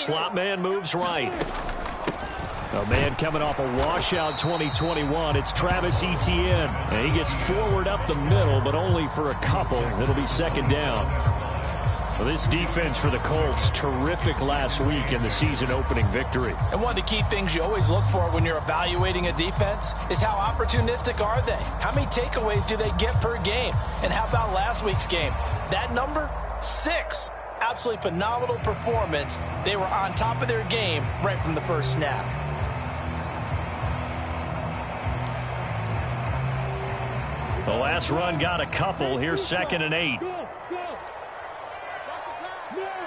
slot man moves right. A man coming off a washout 2021. It's Travis Etienne. And he gets forward up the middle, but only for a couple. It'll be second down. Well, this defense for the Colts, terrific last week in the season-opening victory. And one of the key things you always look for when you're evaluating a defense is how opportunistic are they? How many takeaways do they get per game? And how about last week's game? That number, 6. Absolutely phenomenal performance. They were on top of their game right from the first snap. The last run got a couple. Here's 2nd and 8.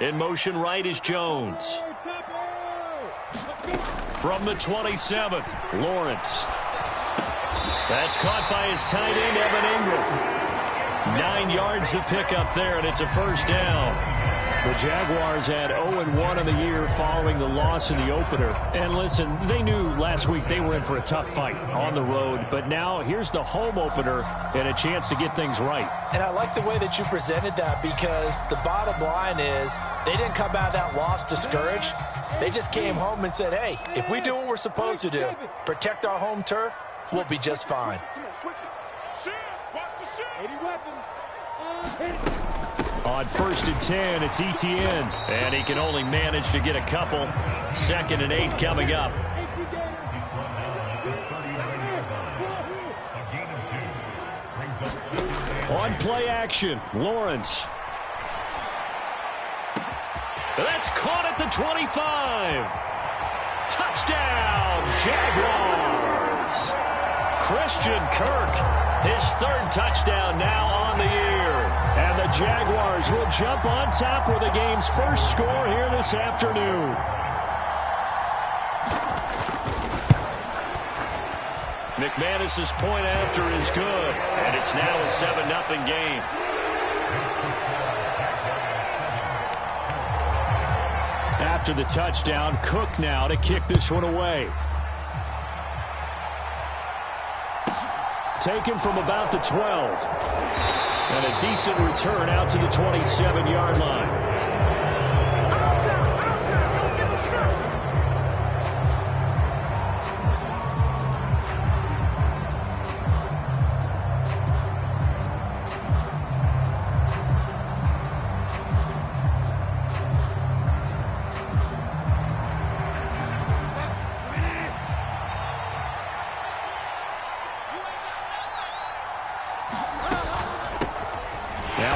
In motion right is Jones. From the 27, Lawrence. That's caught by his tight end, Evan Ingram. 9 yards to pick up there, and it's a first down. The Jaguars had 0-1 in the year following the loss in the opener. And listen, they knew last week they were in for a tough fight on the road. But now here's the home opener and a chance to get things right. And I like the way that you presented that, because the bottom line is they didn't come out of that loss discouraged. They just came home and said, hey, if we do what we're supposed to do, protect our home turf, we'll be just fine. On 1st and 10, it's Etienne. And he can only manage to get a couple. 2nd and 8 coming up. On play action, Lawrence. That's caught at the 25. Touchdown, Jaguars. Christian Kirk, his 3rd touchdown now on the year. And the Jaguars will jump on top with the game's first score here this afternoon. McManus's point after is good, and it's now a 7-0 game. After the touchdown, Cook now to kick this one away. Taken from about the 12. And a decent return out to the 27-yard line.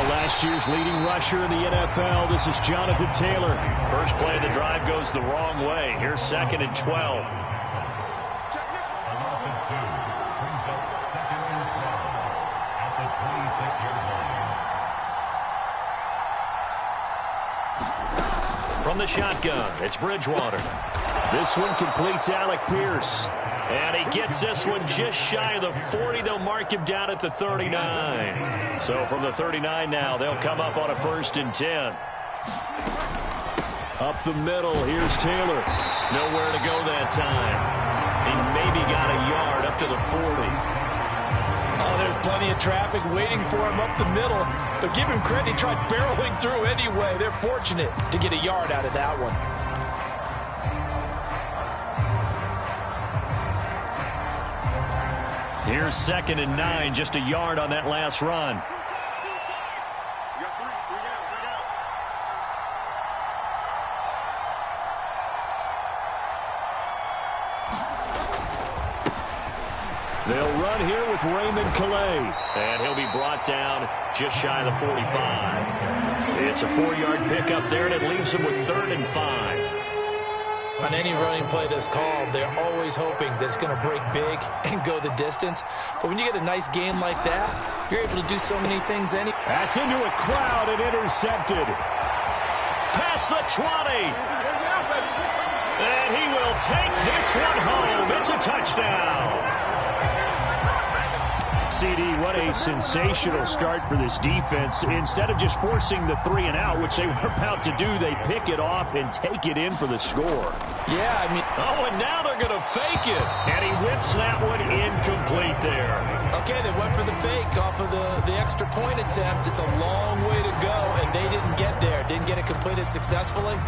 Last year's leading rusher in the NFL, this is Jonathan Taylor. First play of the drive goes the wrong way. Here's 2nd and 12. From the shotgun, it's Bridgewater. This one completes Alec Pierce. And he gets this one just shy of the 40. They'll mark him down at the 39. So from the 39 now, they'll come up on a 1st and 10. Up the middle, here's Taylor. Nowhere to go that time. He maybe got a yard up to the 40. Oh, there's plenty of traffic waiting for him up the middle. But give him credit, he tried barreling through anyway. They're fortunate to get a yard out of that one. Here's 2nd and 9, just a yard on that last run. They'll run here with Raymond Calais. And he'll be brought down just shy of the 45. It's a 4-yard pickup there, and it leaves him with 3rd and 5. On any running play that's called, they're always hoping that it's going to break big and go the distance. But when you get a nice game like that, you're able to do so many things. That's into a crowd and intercepted. Past the 20. And he will take this one home. It's a touchdown. CD, what a sensational start for this defense. Instead of just forcing the 3 and out, which they were about to do, they pick it off and take it in for the score. Yeah, I mean... Oh, and now they're going to fake it. And he whips that one incomplete there. Okay, they went for the fake off of the extra point attempt. It's a long way to go, and they didn't get there. Didn't get it completed successfully.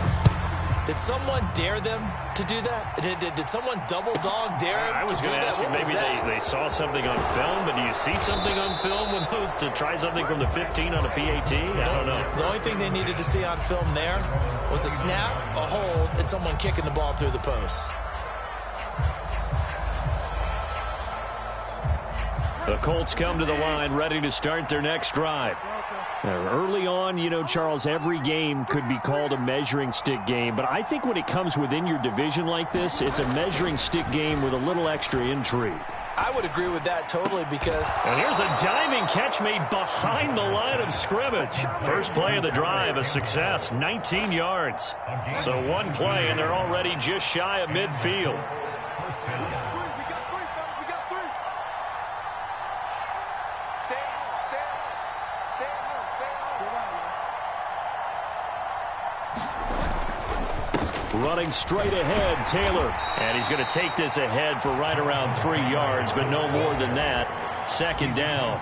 Did someone dare them to do that? Did someone double dog dare him I was going to ask you, maybe they saw something on film, but do you see something on film when those to try something from the 15 on a PAT? I don't know. The only thing they needed to see on film there was a snap, a hold, and someone kicking the ball through the post. The Colts come to the line, ready to start their next drive. Now, early on, you know, Charles, every game could be called a measuring stick game, but I think when it comes within your division like this, it's a measuring stick game with a little extra intrigue. I would agree with that totally because... And here's a diving catch made behind the line of scrimmage. First play of the drive, a success, 19 yards. So one play, and they're already just shy of midfield. Running straight ahead, Taylor. And he's going to take this ahead for right around 3 yards, but no more than that. Second down.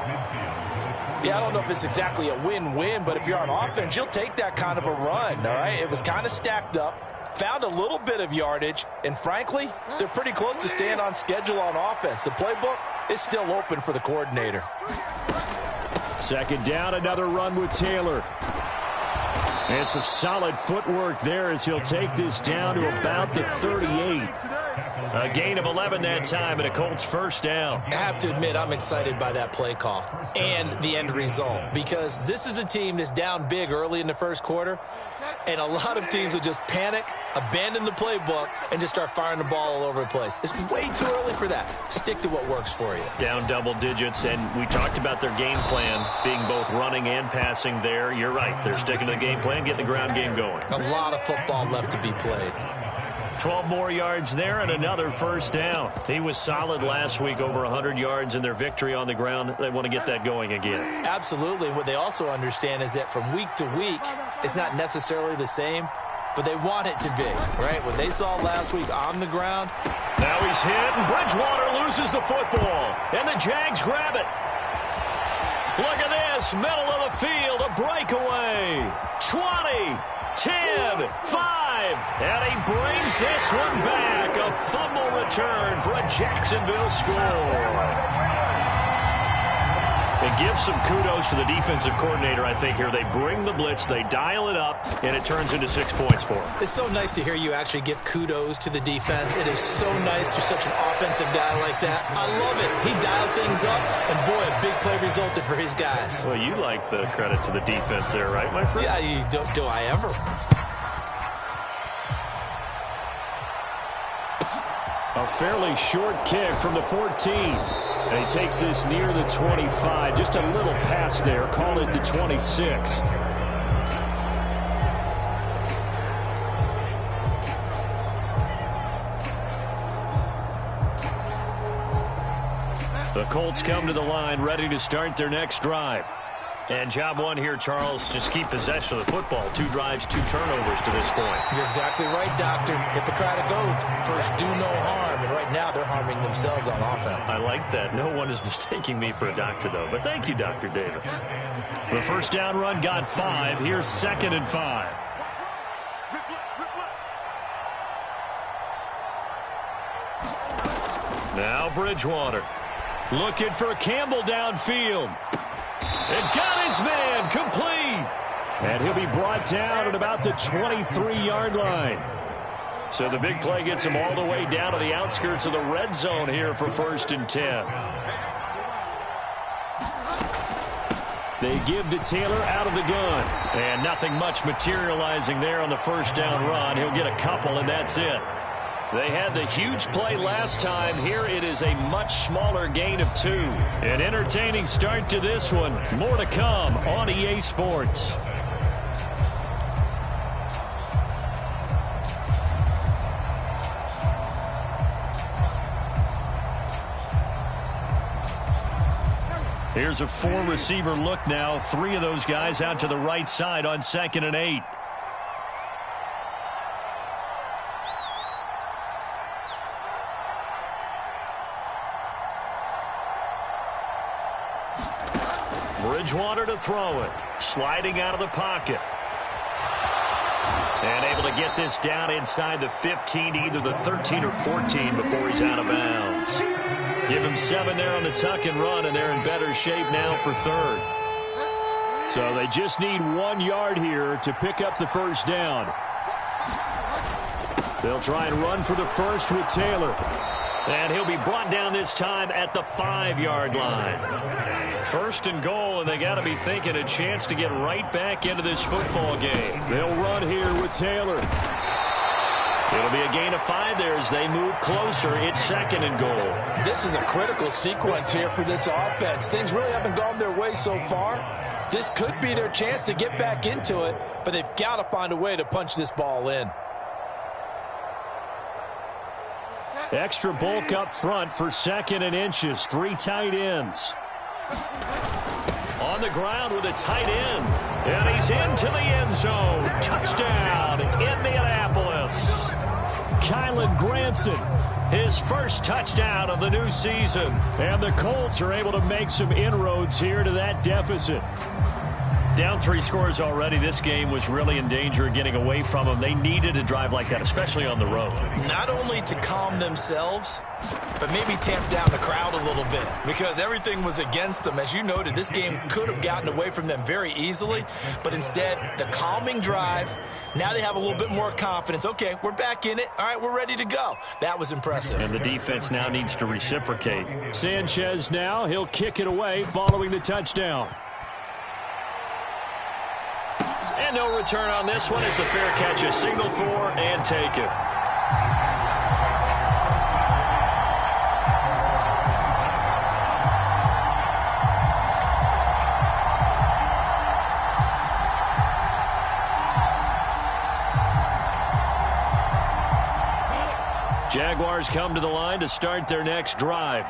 Yeah, I don't know if it's exactly a win-win, but if you're on offense, you'll take that kind of a run, all right? It was kind of stacked up, found a little bit of yardage, and frankly, they're pretty close to staying on schedule on offense. The playbook is still open for the coordinator. Second down, another run with Taylor. And some solid footwork there as he'll take this down to about the 38. A gain of 11 that time and a Colts first down. I have to admit, I'm excited by that play call and the end result because this is a team that's down big early in the first quarter, and a lot of teams will just panic, abandon the playbook, and just start firing the ball all over the place. It's way too early for that. Stick to what works for you. Down double digits, and we talked about their game plan being both running and passing there. You're right. They're sticking to the game plan, getting the ground game going. A lot of football left to be played. 12 more yards there and another first down. He was solid last week, over 100 yards in their victory on the ground. They want to get that going again. Absolutely. What they also understand is that from week to week, it's not necessarily the same, but they want it to be, right? What they saw last week on the ground. Now he's hit, and Bridgewater loses the football, and the Jags grab it. Look at this, middle of the field, a breakaway. 20, 10, 5. And he brings this one back. A fumble return for a Jacksonville score. And give some kudos to the defensive coordinator, I think, here. They bring the blitz, they dial it up, and it turns into 6 points for them. It's so nice to hear you actually give kudos to the defense. It is so nice. You're such an offensive guy like that. I love it. He dialed things up, and boy, a big play resulted for his guys. Well, you like the credit to the defense there, right, my friend? Yeah, do I ever? A fairly short kick from the 14. And he takes this near the 25. Just a little pass there. Call it the 26. The Colts come to the line, ready to start their next drive. And job one here, Charles, just keep possession of the football. 2 drives, 2 turnovers to this point. You're exactly right, Doctor. Hippocratic oath. First, do no harm. And right now, they're harming themselves on offense. I like that. No one is mistaking me for a doctor, though. But thank you, Dr. Davis. The first down run got 5. Here's 2nd and 5. Now Bridgewater. Looking for Campbell downfield. And got his man complete. And he'll be brought down at about the 23-yard line. So the big play gets him all the way down to the outskirts of the red zone here for 1st and 10. They give to Taylor out of the gun. And nothing much materializing there on the first down run. He'll get a couple, and that's it. They had the huge play last time. Here it is a much smaller gain of 2. An entertaining start to this one. More to come on EA Sports. Here's a 4-receiver look now. 3 of those guys out to the right side on 2nd and 8. Bridgewater to throw it. Sliding out of the pocket. And able to get this down inside the 15, either the 13 or 14 before he's out of bounds. Give him 7 there on the tuck and run, and they're in better shape now for third. So they just need 1 yard here to pick up the first down. They'll try and run for the first with Taylor. And he'll be brought down this time at the 5-yard line. First and goal, and they got to be thinking a chance to get right back into this football game. They'll run here with Taylor. It'll be a gain of 5 there as they move closer. It's second and goal. This is a critical sequence here for this offense. Things really haven't gone their way so far. This could be their chance to get back into it, but they've got to find a way to punch this ball in. Extra bulk up front for second and inches. 3 tight ends. On the ground with a tight end. And he's into the end zone. Touchdown, Indianapolis. Kylan Granson, his first touchdown of the new season. And the Colts are able to make some inroads here to that deficit. Down 3 scores already. This game was really in danger of getting away from them. They needed a drive like that, especially on the road. Not only to calm themselves, but maybe tamp down the crowd a little bit, because everything was against them. As you noted, this game could have gotten away from them very easily, but instead, the calming drive, now they have a little bit more confidence. Okay, we're back in it. All right, we're ready to go. That was impressive. And the defense now needs to reciprocate. Sanchez now, he'll kick it away following the touchdown. And no return on this one as the fair catch is signaled for and taken. Jaguars come to the line to start their next drive.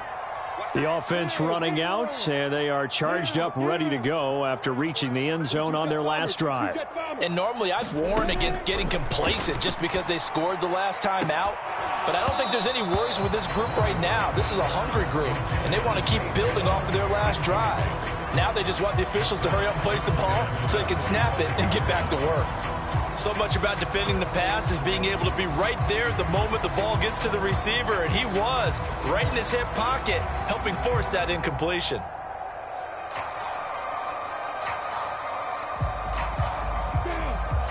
The offense running out, and they are charged up, ready to go after reaching the end zone on their last drive. And normally I'd warn against getting complacent just because they scored the last time out. But I don't think there's any worries with this group right now. This is a hungry group, and they want to keep building off of their last drive. Now they just want the officials to hurry up and place the ball so they can snap it and get back to work. So much about defending the pass is being able to be right there the moment the ball gets to the receiver, and he was right in his hip pocket, helping force that incompletion.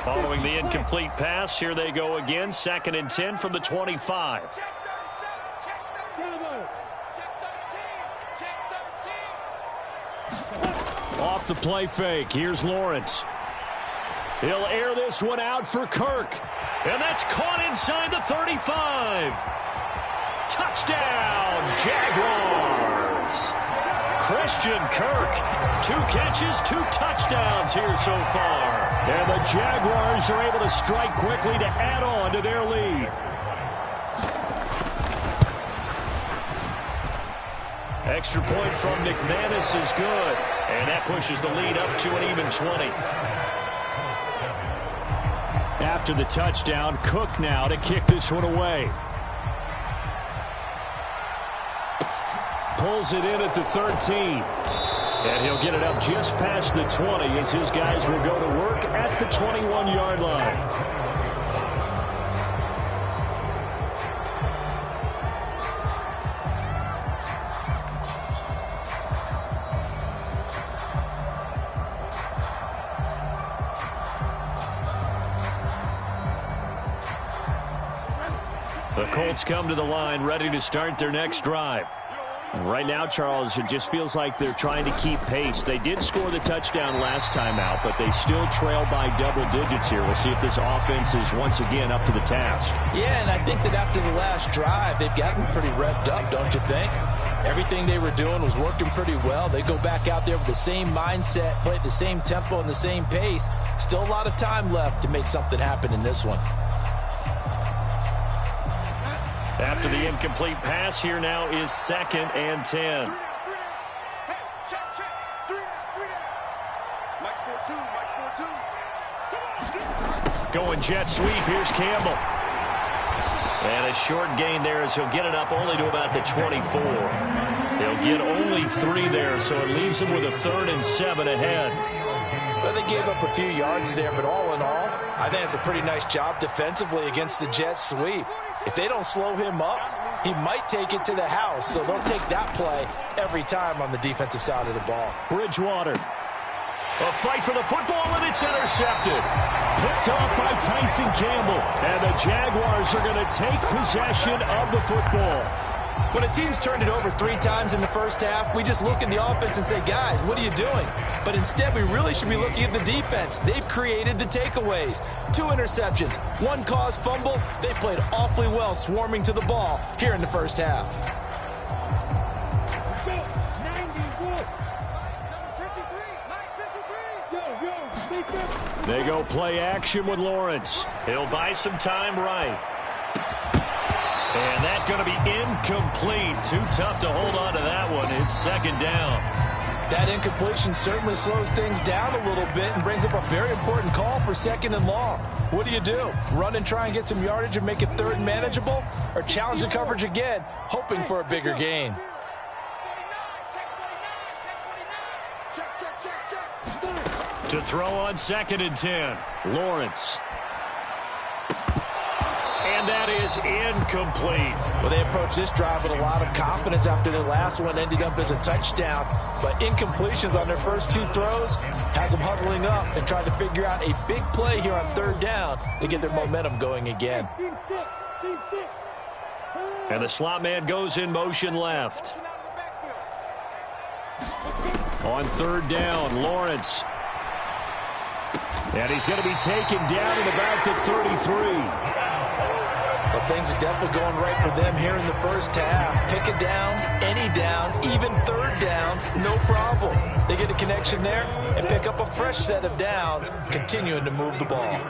Following the incomplete pass, here they go again, 2nd and 10 from the 25. Off the play fake, here's Lawrence. He'll air this one out for Kirk. And that's caught inside the 35. Touchdown, Jaguars. Christian Kirk, 2 catches, 2 touchdowns here so far. And the Jaguars are able to strike quickly to add on to their lead. Extra point from McManus is good. And that pushes the lead up to an even 20. After the touchdown, Cook now to kick this one away. Pulls it in at the 13. And he'll get it up just past the 20 as his guys will go to work at the 21-yard line. The Colts come to the line ready to start their next drive. Right now, Charles, it just feels like they're trying to keep pace. They did score the touchdown last time out, but they still trail by double digits here. We'll see if this offense is once again up to the task. Yeah, and I think that after the last drive, they've gotten pretty revved up, don't you think? Everything they were doing was working pretty well. They go back out there with the same mindset, play at the same tempo and the same pace. Still a lot of time left to make something happen in this one. After the incomplete pass, here now is 2nd and 10. Going jet sweep, here's Campbell. And a short gain there as he'll get it up only to about the 24. They'll get only 3 there, so it leaves them with a 3rd and 7 ahead. Well, they gave up a few yards there, but all in all, I think it's a pretty nice job defensively against the Jets sweep. If they don't slow him up, he might take it to the house, so they'll take that play every time on the defensive side of the ball. Bridgewater. A fight for the football, and it's intercepted. Picked off by Tyson Campbell. And the Jaguars are going to take possession of the football. When a team's turned it over 3 times in the first half, we just look at the offense and say, guys, what are you doing? But instead, we really should be looking at the defense. They've created the takeaways. 2 interceptions, 1 caused fumble. They played awfully well swarming to the ball here in the first half. They go play action with Lawrence. He'll buy some time right. And that's going to be incomplete. Too tough to hold on to that one. It's second down. That incompletion certainly slows things down a little bit and brings up a very important call for second and long. What do? Run and try and get some yardage and make it third and manageable? Or challenge the coverage again, hoping for a bigger gain? To throw on second and 10. Lawrence. And that is incomplete. Well, they approached this drive with a lot of confidence after their last one ended up as a touchdown. But incompletions on their first 2 throws has them huddling up and trying to figure out a big play here on third down to get their momentum going again. And the slot man goes in motion left. On third down, Lawrence. And he's going to be taken down at about the 33. But things are definitely going right for them here in the first half. Pick a down, any down, even third down, no problem. They get a connection there and pick up a fresh set of downs, continuing to move the ball.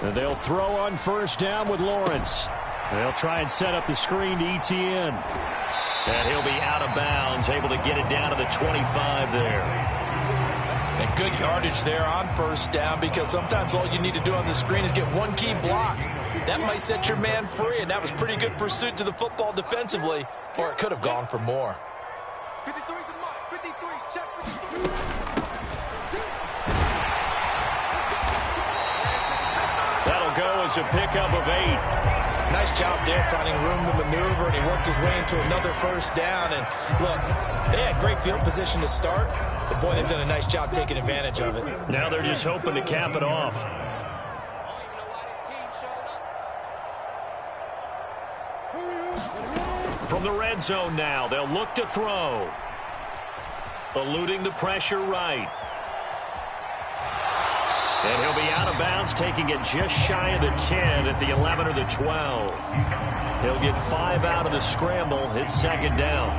And they'll throw on first down with Lawrence. They'll try and set up the screen to ETN. And he'll be out of bounds, able to get it down to the 25 there. And good yardage there on first down, because sometimes all you need to do on the screen is get one key block. That might set your man free, and that was pretty good pursuit to the football defensively, or it could have gone for more. 53's the mark. 53, check 53. That'll go as a pickup of 8. Nice job there finding room to maneuver, and he worked his way into another first down. And look, they had great field position to start, but boy, they've done a nice job taking advantage of it. Now they're just hoping to cap it off. From the red zone now, they'll look to throw. Eluding the pressure right. And he'll be out of bounds, taking it just shy of the 10 at the 11 or the 12. He'll get 5 out of the scramble. It's second down.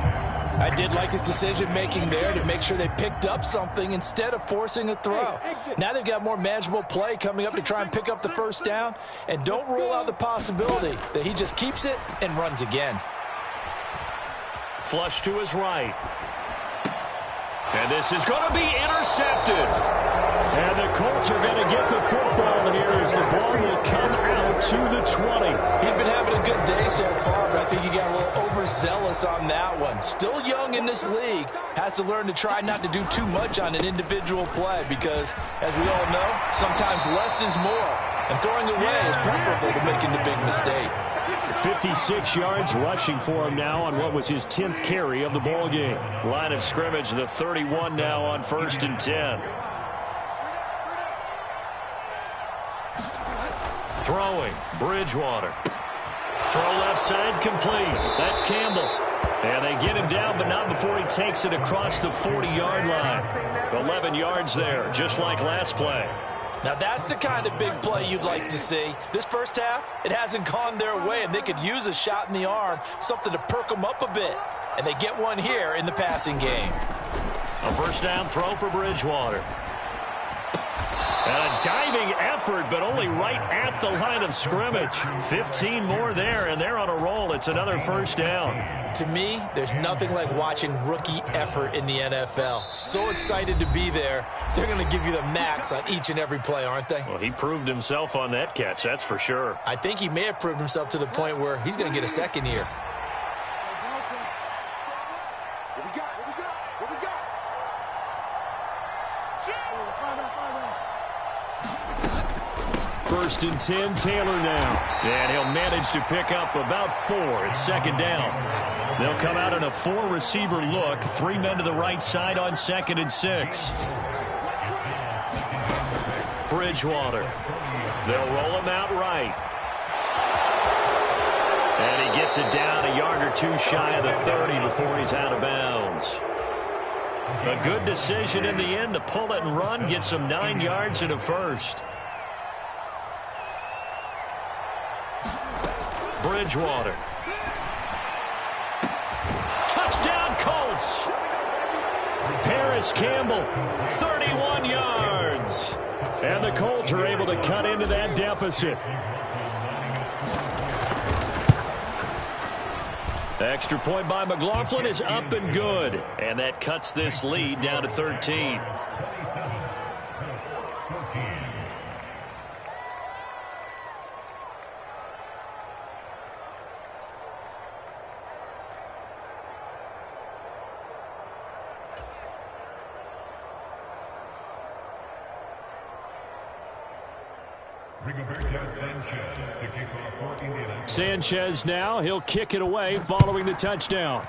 I did like his decision-making there to make sure they picked up something instead of forcing a throw. Now they've got more manageable play coming up to try and pick up the first down. And don't rule out the possibility that he just keeps it and runs again. Flush to his right. And this is going to be intercepted. And the Colts are going to get the football here as the ball will come out to the 20. He's been having a good day so far, but I think he got a little overzealous on that one. Still young in this league. Has to learn to try not to do too much on an individual play because, as we all know, sometimes less is more. And throwing away is preferable to making the big mistake. 56 yards rushing for him now on what was his 10th carry of the ball game. Line of scrimmage, the 31 now on first and 10. Throwing, Bridgewater. Throw left side, complete. That's Campbell. And they get him down, but not before he takes it across the 40-yard line. 11 yards there, just like last play. Now that's the kind of big play you'd like to see. This first half, it hasn't gone their way, and they could use a shot in the arm, something to perk them up a bit. And they get one here in the passing game. A first down throw for Bridgewater. And a diving effort, but only right at the line of scrimmage. 15 more there, and they're on a roll. It's another first down. To me, there's nothing like watching rookie effort in the NFL. So excited to be there. They're going to give you the max on each and every play, aren't they? Well, he proved himself on that catch, that's for sure. I think he may have proved himself to the point where he's going to get a second year. 1st and 10, Taylor now. And he'll manage to pick up about 4 at 2nd down. They'll come out in a 4-receiver look. 3 men to the right side on 2nd and 6. Bridgewater. They'll roll him out right. And he gets it down a yard or 2 shy of the 30 before he's out of bounds. A good decision in the end to pull it and run, get some 9 yards and a first. Bridgewater. Touchdown Colts. Paris Campbell, 31 yards. And the Colts are able to cut into that deficit. Extra point by McLaughlin is up and good. And that cuts this lead down to 13. Sanchez now, he'll kick it away following the touchdown.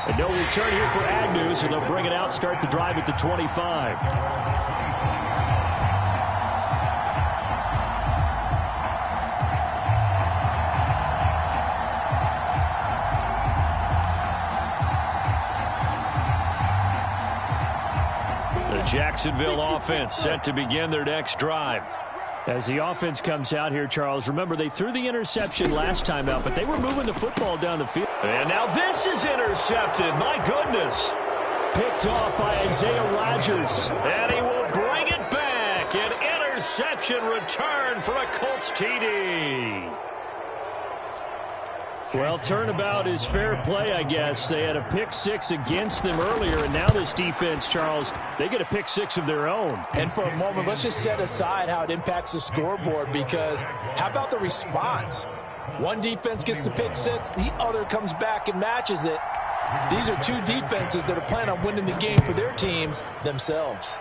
And no return here for Agnew, so they'll bring it out, start the drive at the 25. Jacksonville offense set to begin their next drive. As the offense comes out here, Charles, remember they threw the interception last time out, but they were moving the football down the field. And now this is intercepted. My goodness. Picked off by Isaiah Rodgers. And he will bring it back. An interception return for a Colts TD. Well, turnabout is fair play, I guess. They had a pick-6 against them earlier, and now this defense, Charles, they get a pick-6 of their own. And for a moment, let's just set aside how it impacts the scoreboard, because how about the response? One defense gets the pick-6, the other comes back and matches it. These are two defenses that are planning on winning the game for their teams themselves.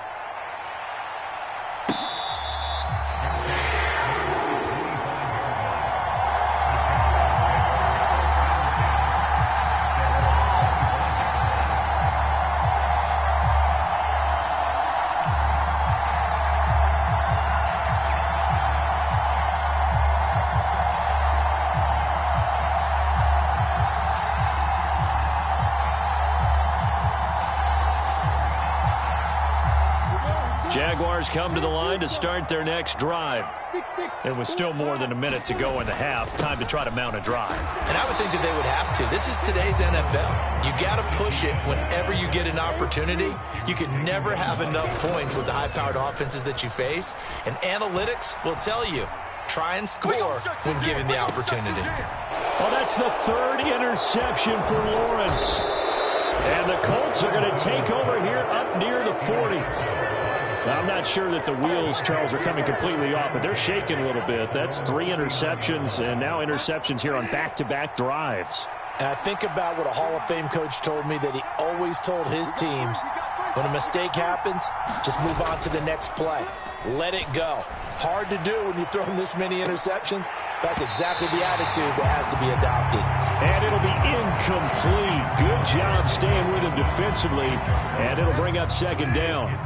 Jaguars come to the line to start their next drive. It was still more than a minute to go in the half. Time to try to mount a drive. And I would think that they would have to. This is today's NFL. You got to push it whenever you get an opportunity. You can never have enough points with the high-powered offenses that you face. And analytics will tell you, try and score when given the opportunity. Well, that's the 3rd interception for Lawrence. And the Colts are going to take over here up near the 40. Now, I'm not sure that the wheels, Charles, are coming completely off, but they're shaking a little bit. That's 3 interceptions, and now interceptions here on back-to-back drives. And I think about what a Hall of Fame coach told me, that he always told his teams, when a mistake happens, just move on to the next play. Let it go. Hard to do when you throw in this many interceptions. That's exactly the attitude that has to be adopted. And it'll be incomplete. Good job staying with him defensively, and it'll bring up 2nd down.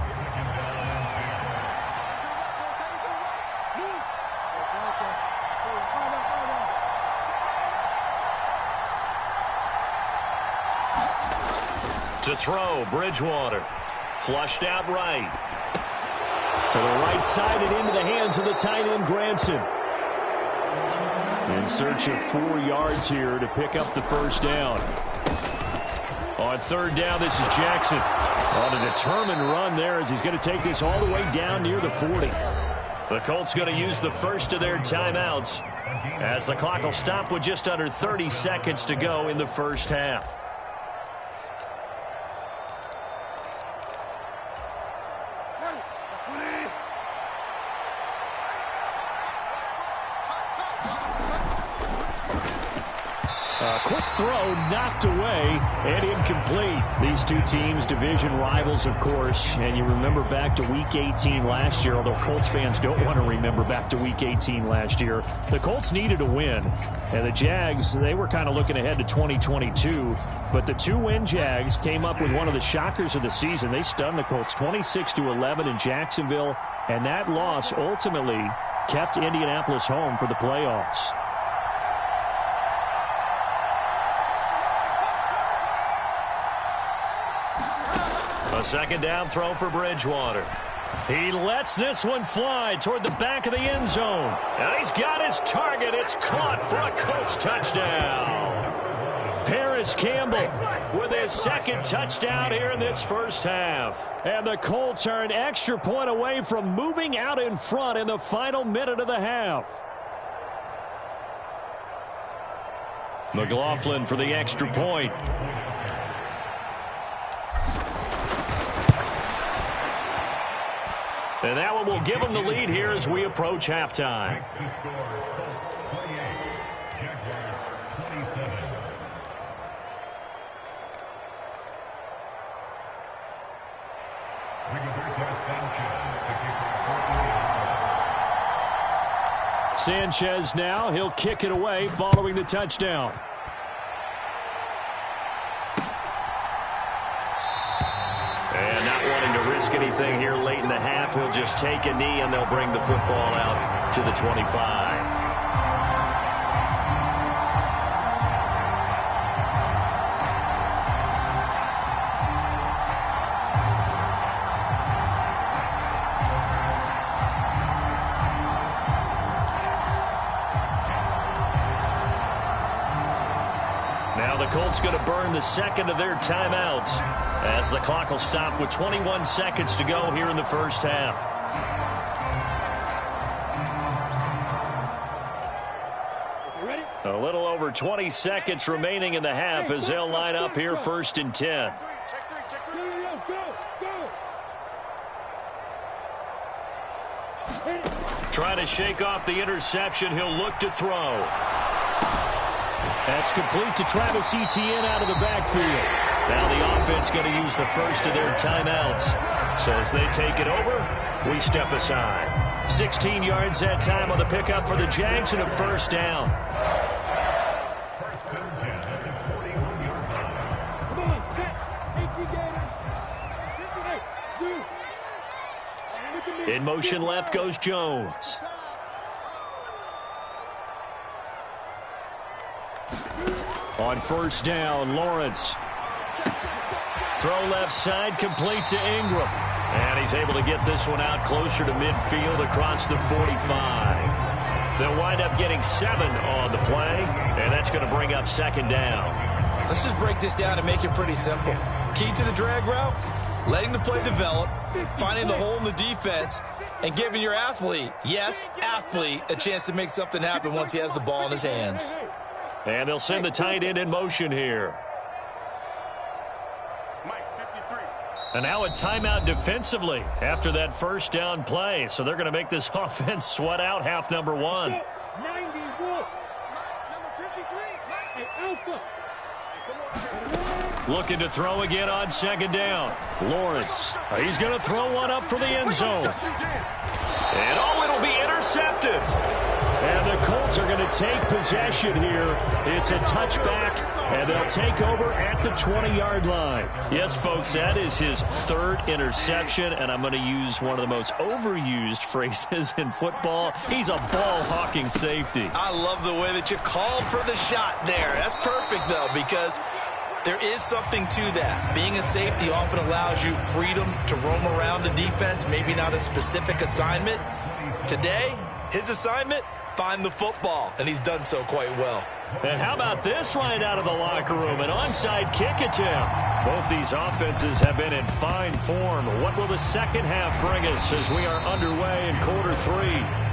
To throw, Bridgewater. Flushed out right. To the right side and into the hands of the tight end, Granson. In search of 4 yards here to pick up the 1st down. On 3rd down, this is Jackson. On a determined run there as he's going to take this all the way down near the 40. The Colts going to use the first of their timeouts as the clock will stop with just under 30 seconds to go in the first half. Quick throw knocked away and incomplete. These two teams, division rivals, of course. And you remember back to Week 18 last year, although Colts fans don't want to remember back to Week 18 last year. The Colts needed a win. And the Jags, they were kind of looking ahead to 2022. But the two-win Jags came up with one of the shockers of the season. They stunned the Colts 26-11 in Jacksonville. And that loss ultimately kept Indianapolis home for the playoffs. A second down throw for Bridgewater. He lets this one fly toward the back of the end zone. And he's got his target. It's caught for a Colts touchdown. Paris Campbell with his second touchdown here in this first half. And the Colts are an extra point away from moving out in front in the final minute of the half. McLaughlin for the extra point. And that one will give them the lead here as we approach halftime. Sanchez now, he'll kick it away following the touchdown. And not wanting to risk anything here late in the half, he'll just take a knee and they'll bring the football out to the 25. Now the Colts going to burn the second of their timeouts as the clock will stop with 21 seconds to go here in the first half. A little over 20 seconds remaining in the half as they'll line up here first and 10. Trying to shake off the interception. He'll look to throw. That's complete to Travis Etienne out of the backfield. Now the offense going to use the first of their timeouts. So as they take it over, we step aside. 16 yards that time on the pickup for the Jags and a first down. In motion left goes Jones. On first down, Lawrence. Throw left side, complete to Ingram. And he's able to get this one out closer to midfield across the 45. They'll wind up getting 7 on the play, and that's going to bring up second down. Let's just break this down and make it pretty simple. Key to the drag route, letting the play develop, finding the hole in the defense, and giving your athlete, yes, athlete, a chance to make something happen once he has the ball in his hands. And they'll send the tight end in motion here. And now a timeout defensively after that first down play. So they're going to make this offense sweat out half number 1. Looking to throw again on second down. Lawrence. He's going to throw one up for the end zone. And it'll be intercepted. And the Colts are going to take possession here. It's a touchback, and they'll take over at the 20-yard line. Yes, folks, that is his 3rd interception, and I'm going to use one of the most overused phrases in football. He's a ball-hawking safety. I love the way that you called for the shot there. That's perfect, though, because there is something to that. Being a safety often allows you freedom to roam around the defense, maybe not a specific assignment. Today, his assignment, find the football, and he's done so quite well. And how about this right out of the locker room, an onside kick attempt. Both these offenses have been in fine form. What will the second half bring us as we are underway in quarter 3?